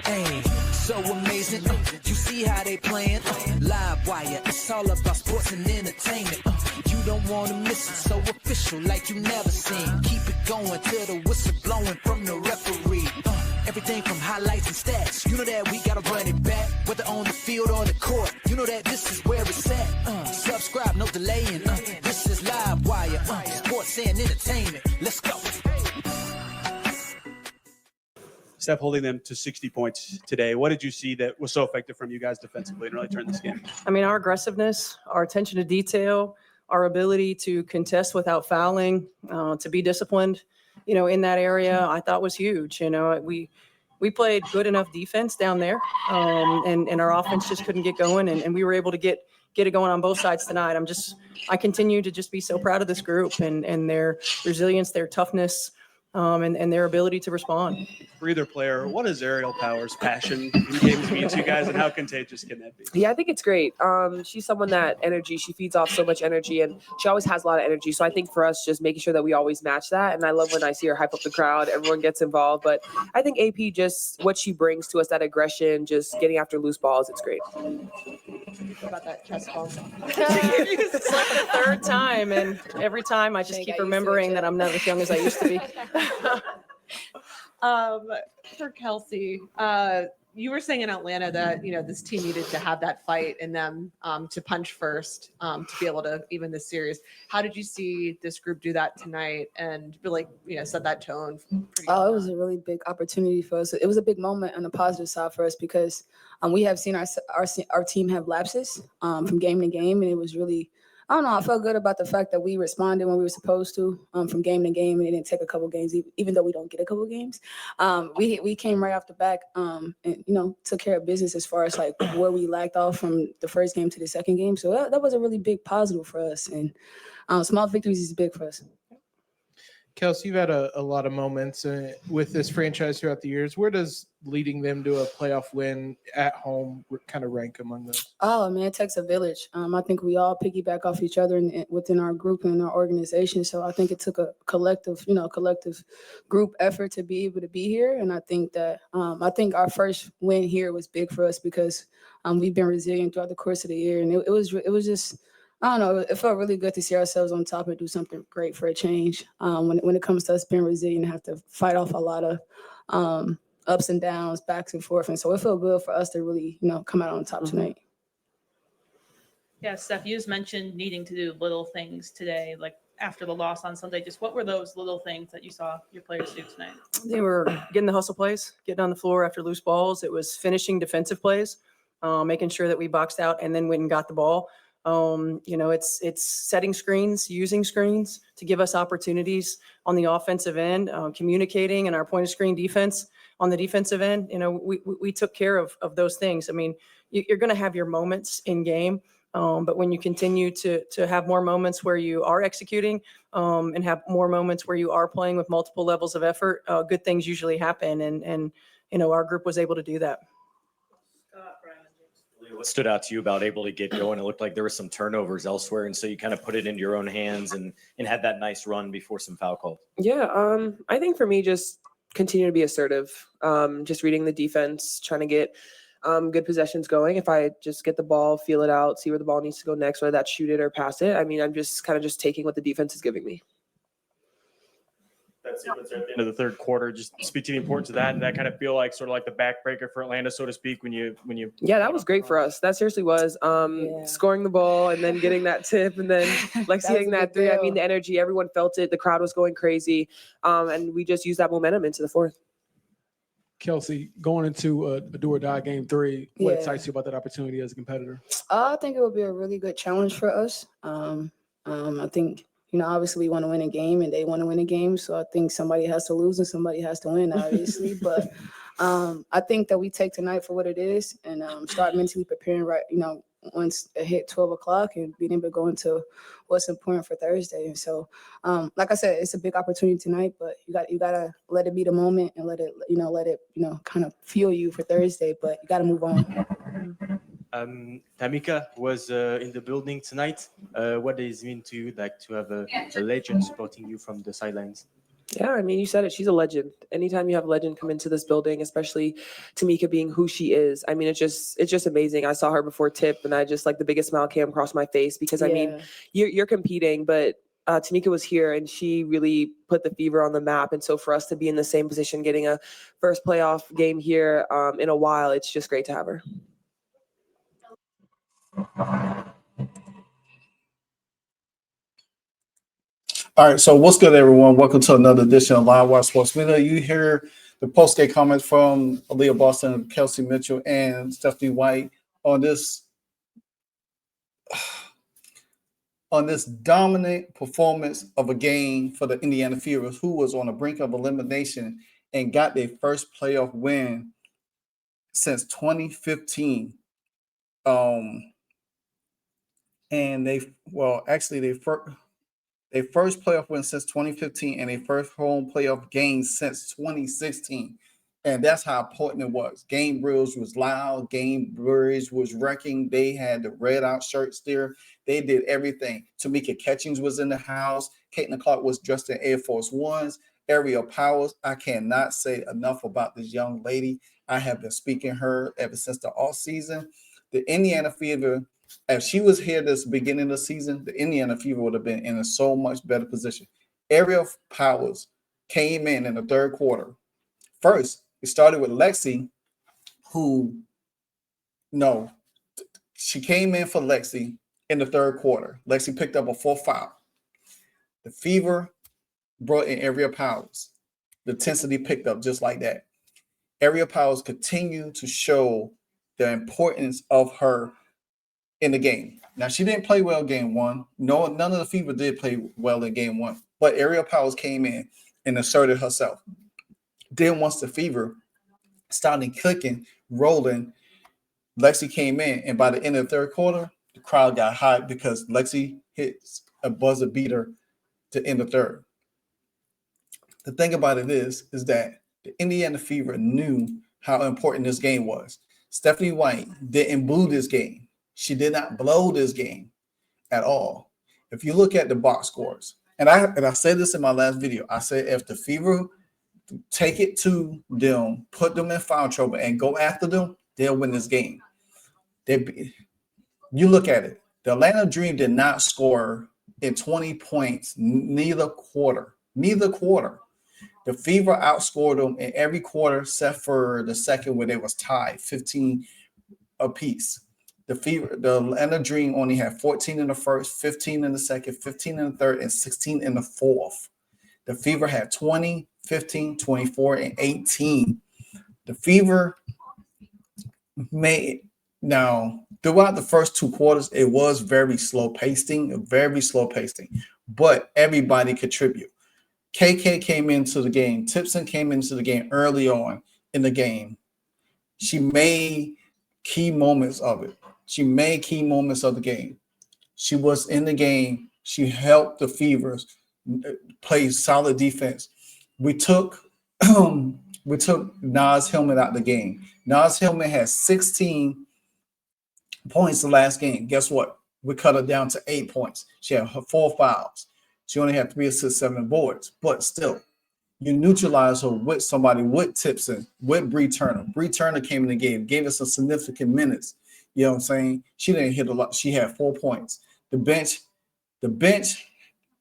Hey, so amazing. You see how they playing? Live wire, it's all about sports and entertainment. You don't want to miss it, so official like you never seen. Keep it going till the whistle blowing from the referee. Everything from highlights and stats. You know that we gotta run it back, whether on the field or the court. You know that this is where it's at. Subscribe, no delaying. This is Live Wire, sports and entertainment. Let's go. Steph holding them to 60 points today. What did you see that was so effective from you guys defensively and really turned this game? I mean, our aggressiveness, our attention to detail, our ability to contest without fouling, to be disciplined, in that area, I thought was huge. We played good enough defense down there, and our offense just couldn't get going, and we were able to get it going on both sides tonight. I continue to just be so proud of this group and their resilience, their toughness, and their ability to respond. For either player, what is Ariel Power's passion in games mean to you guys, and how contagious can that be? Yeah, I think it's great. She's someone that she feeds off so much energy, and she always has a lot of energy. So I think for us, just making sure that we always match that. And I love when I see her hype up the crowd, everyone gets involved. But I think AP, just what she brings to us, that aggression, just getting after loose balls, it's great. What about that chest bump? It's like the third time, and every time I just keep remembering that I'm not as young as I used to be. For Kelsey, you were saying in Atlanta that this team needed to have that fight in them to punch first to be able to even this series. How did you see this group do that tonight and really set that tone? It was a really big opportunity for us. It was a big moment on the positive side for us because we have seen our team have lapses from game to game, and it was really. I don't know. I felt good about the fact that we responded when we were supposed to from game to game, and it didn't take a couple games, even though we don't get a couple games. We came right off the back and took care of business as far as like where we lacked off from the first game to the second game. So that was a really big positive for us, and small victories is big for us. Kelsey, you've had a lot of moments with this franchise throughout the years. Where does leading them to a playoff win at home kind of rank among those? Oh, man, it takes a village. I think we all piggyback off each other within our group and our organization. So I think it took a collective group effort to be able to be here. And I think that our first win here was big for us because we've been resilient throughout the course of the year. And it was just – I don't know. It felt really good to see ourselves on top and do something great for a change. When it comes to us being resilient and have to fight off a lot of ups and downs, backs and forth. And so it felt good for us to really, come out on top tonight. Yeah, Steph, you just mentioned needing to do little things today, like after the loss on Sunday. Just what were those little things that you saw your players do tonight? They were getting the hustle plays, getting on the floor after loose balls. It was finishing defensive plays, making sure that we boxed out and then went and got the ball. It's setting screens, using screens to give us opportunities on the offensive end, communicating, and our point of screen defense on the defensive end. We took care of those things. I mean, you're going to have your moments in game, but when you continue to have more moments where you are executing and have more moments where you are playing with multiple levels of effort, good things usually happen. And our group was able to do that. What stood out to you about able to get going? It looked like there were some turnovers elsewhere, and so you kind of put it into your own hands and had that nice run before some foul calls. Yeah, I think for me, just continue to be assertive, just reading the defense, trying to get good possessions going. If I just get the ball, feel it out, see where the ball needs to go next, whether that's shoot it or pass it. I mean, I'm just kind of just taking what the defense is giving me. That sequence at the end of the third quarter, just speak to the importance of that, and that kind of feel like sort of like the backbreaker for Atlanta, so to speak, when you. Yeah, that was great for us. That seriously was scoring the ball and then getting that tip and then like seeing that three. I mean, the energy, everyone felt it. The crowd was going crazy, and we just used that momentum into the fourth. Kelsey, going into a do or die game 3, what excites you about that opportunity as a competitor? I think it would be a really good challenge for us. I think. Obviously we want to win a game and they want to win a game. So I think somebody has to lose and somebody has to win, obviously. But I think that we take tonight for what it is and start mentally preparing right, once it hit 12 o'clock and being able to go into what's important for Thursday. And so, like I said, it's a big opportunity tonight, but you gotta let it be the moment and let it kind of fuel you for Thursday, but you got to move on. Tamika was in the building tonight. What does it mean to you, like to have a legend supporting you from the sidelines? Yeah, I mean, you said it. She's a legend. Anytime you have a legend come into this building, especially Tamika being who she is, I mean, it's just amazing. I saw her before tip, and I just like the biggest smile came across my face because I mean, you're competing, but Tamika was here and she really put the Fever on the map. And so for us to be in the same position, getting a first playoff game here in a while, it's just great to have her. All right, so what's good, everyone? Welcome to another edition of Live Wire Sports Media. You hear the post-game comments from Aaliyah Boston, Kelsey Mitchell, and Stephanie White on this dominant performance of a game for the Indiana Fever, who was on the brink of elimination and got their first playoff win since 2015. And their first playoff win since 2015 and a first home playoff game since 2016. And that's how important it was. Game Bridge was loud. Game Bridge was wrecking. They had the red out shirts there. They did everything. Tamika Catchings was in the house. Caitlin Clark was dressed in Air Force Ones. Ariel Powers, I cannot say enough about this young lady. I have been speaking her ever since the off season. The Indiana Fever, if she was here this beginning of the season, the Indiana Fever would have been in a so much better position. Ariel Powers came in the third quarter. First, it started with Lexi, she came in for Lexi in the third quarter. Lexi picked up a 4th foul. The Fever brought in Ariel Powers. The intensity picked up just like that. Ariel Powers continued to show the importance of her in the game. Now, she didn't play well game one. No, none of the Fever did play well in game one. But Ariel Powers came in and asserted herself. Then once the Fever started clicking, rolling, Lexi came in. And by the end of the third quarter, the crowd got hyped because Lexi hits a buzzer beater to end the third. The thing about it is that the Indiana Fever knew how important this game was. Stephanie White didn't boo this game. She did not blow this game at all. If you look at the box scores, and I said this in my last video, I said if the Fever take it to them, put them in foul trouble, and go after them, they'll win this game. You look at it. The Atlanta Dream did not score in 20 points neither quarter. The Fever outscored them in every quarter except for the second where they was tied, 15 apiece. The Atlanta Dream only had 14 in the first, 15 in the second, 15 in the third, and 16 in the fourth. The Fever had 20, 15, 24, and 18. The Fever now throughout the first 2 quarters, it was very slow pacing, but everybody contribute. KK came into the game. Tipson came into the game early on in the game. She made key moments of it. She made key moments of the game. She was in the game. She helped the Fevers play solid defense. We took Nas Hillman out of the game. Nas Hillman had 16 points the last game. Guess what? We cut her down to 8 points. She had 4 fouls. She only had 3 assists, 7 boards. But still, you neutralize her with somebody with Tipson, with Bree Turner. Bree Turner came in the game, gave us some significant minutes. You know what I'm saying? She didn't hit a lot. She had 4 points. The bench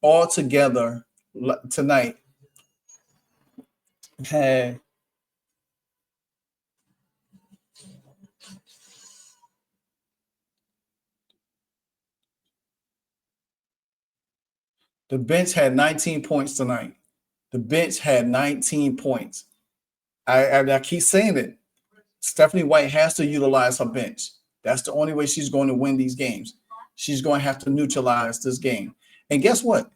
all together tonight had the bench had 19 points tonight. The bench had 19 points. I keep saying it. Stephanie White has to utilize her bench. That's the only way she's going to win these games. She's going to have to neutralize this game. And guess what?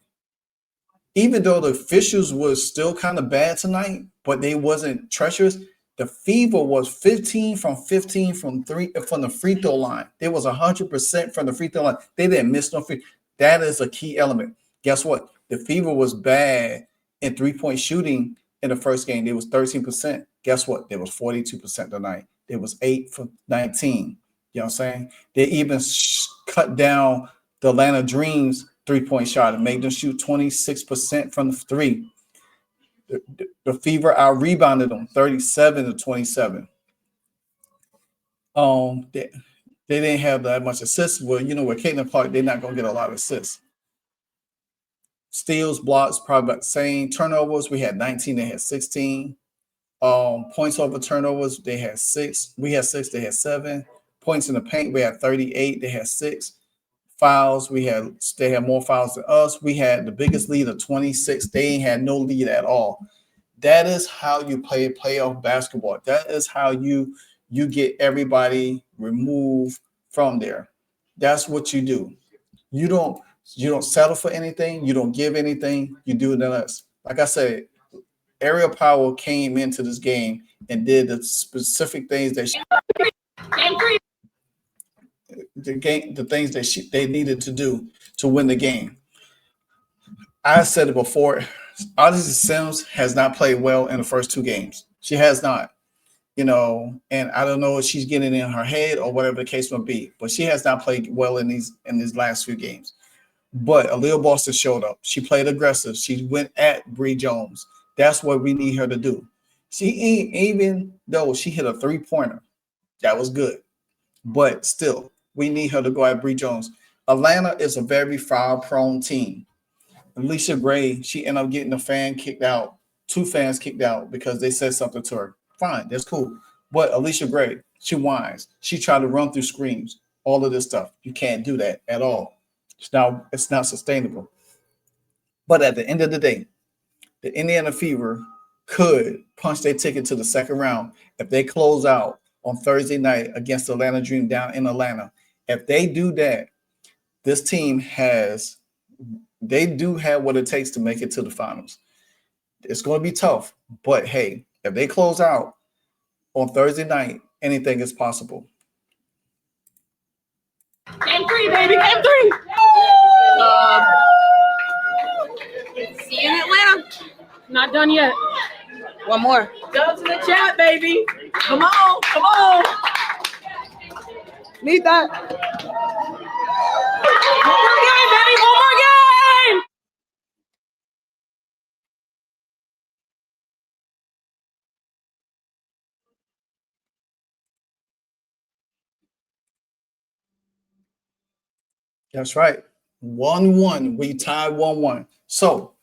Even though the officials was still kind of bad tonight, but they wasn't treacherous, the Fever was 15 from the free throw line. They was 100% from the free throw line. They didn't miss no free. That is a key element. Guess what? The Fever was bad in 3-point shooting in the first game. They was 13%. Guess what? They was 42% tonight. They was 8 for 19. You know what I'm saying? They even cut down the Atlanta Dreams 3-point shot and made them shoot 26% from the 3. The Fever out rebounded them 37-27. They didn't have that much assists. Well, you know, with Caitlin Clark, they're not gonna get a lot of assists. Steals, blocks, probably about the same. Turnovers, we had 19, they had 16. Points over turnovers, they had 6. We had 6, they had 7. Points in the paint, we had 38, they had 6. Fouls, they had more fouls than us. We had the biggest lead of 26. They ain't had no lead at all. That is how you play playoff basketball. That is how you get everybody removed from there. That's what you do. You don't settle for anything. You don't give anything. You do it less. Like I said, Ariel Powell came into this game and did the specific things that they needed to do to win the game. I said it before. Odyssey Sims has not played well in the first 2 games. She has not, you know, and I don't know if she's getting in her head or whatever the case may be, but she has not played well in these last few games. But Aaliyah Boston showed up. She played aggressive. She went at Bree Jones. That's what we need her to do. Even though she hit a 3-pointer, that was good. But still, we need her to go at Bree Jones. Atlanta is a very foul-prone team. Alicia Gray, she ended up getting a fan kicked out, 2 fans kicked out because they said something to her. Fine, that's cool. But Alicia Gray, she whines. She tried to run through screens, all of this stuff. You can't do that at all. It's not sustainable. But at the end of the day, the Indiana Fever could punch their ticket to the second round if they close out on Thursday night against the Atlanta Dream down in Atlanta. If they do that, this team they do have what it takes to make it to the finals. It's going to be tough, but hey, if they close out on Thursday night, anything is possible. Game 3, baby, game 3. See you in Atlanta. Not done yet. One more. Go to the chat, baby. Come on, come on. Need that. One more game, baby. One more game. That's right. 1-1. We tied 1-1. So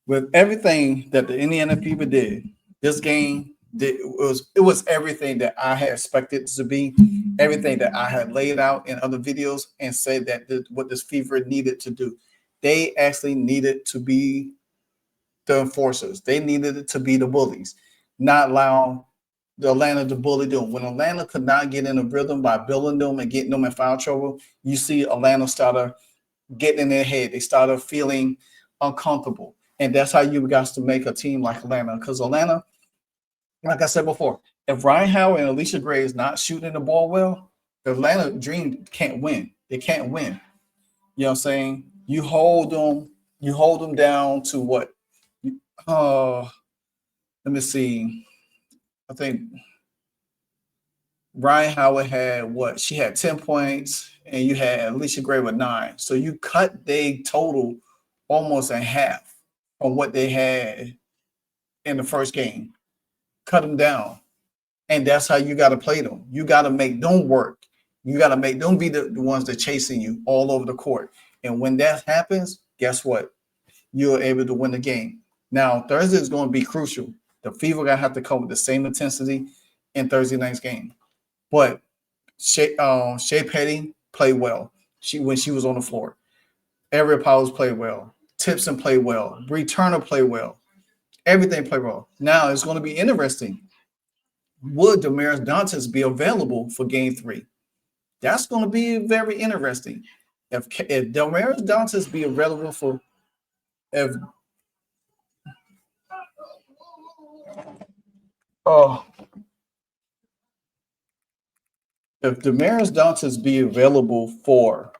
with everything that the Indiana Fever did, this game it was everything that I had expected to be, everything that I had laid out in other videos and said that what this Fever needed to do. They actually needed to be the enforcers. They needed it to be the bullies, not allow the Atlanta to bully them. When Atlanta could not get in a rhythm by building them and getting them in foul trouble, you see Atlanta started getting in their head. They started feeling uncomfortable. And that's how you got to make a team like Atlanta. Because Atlanta, like I said before, if Ryan Howard and Alicia Gray is not shooting the ball well, the Atlanta Dream can't win. They can't win. You know what I'm saying? You hold them down to what? Let me see. I think Ryan Howard had what? She had 10 points, and you had Alicia Gray with 9. So you cut their total almost in half from what they had in the first game. Cut them down. And that's how you got to play them. You got to make them work. You got to make them be the ones that chasing you all over the court. And when that happens, guess what? You're able to win the game. Now, Thursday is going to be crucial. The Fever going to have to come with the same intensity in Thursday night's game. But Shea Petty played well when she was on the floor. Ariel Powers played well. Tipson played well. Bree Turner played well. Everything played well. Now, it's going to be interesting. Would Damaris Dantas be available for Game 3? That's going to be very interesting. If Damaris Dantas be available for if Damaris Dantas be available for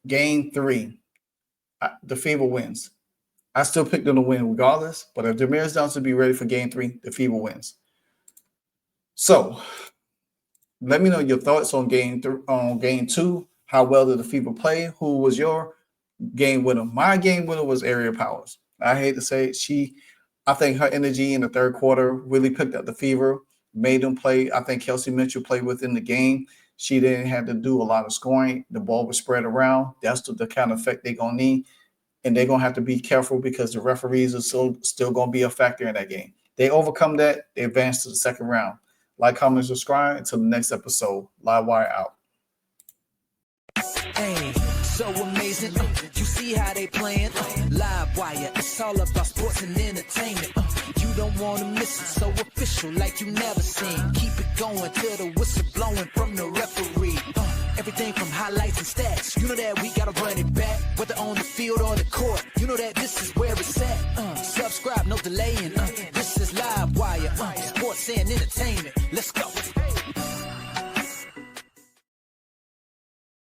Game 3, the Fever wins. I still picked them to win regardless, but if Damaris Dantas be ready for Game 3, the Fever wins. So let me know your thoughts on Game 2. How well did the Fever play? Who was your game winner? My game winner was Ariel Powers. I hate to say it. She I think her energy in the third quarter really picked up the Fever, made them play. I think Kelsey Mitchell played within the game. She didn't have to do a lot of scoring. The ball was spread around. That's the kind of effect they're going to need. And they're going to have to be careful because the referees are still going to be a factor in that game. They overcome that, they advance to the second round. Like, comment, subscribe. Until the next episode. Live Wire out. Hey, so amazing. You see how they playing? Live Wire, it's all about sports and entertainment. You don't want to miss it, so official like you never seen. Keep it going till the whistle blowing from the referee. Everything from highlights and stats. You know that we gotta run it back, whether on the field or the court. You know that this is where it's at. Subscribe, no delaying.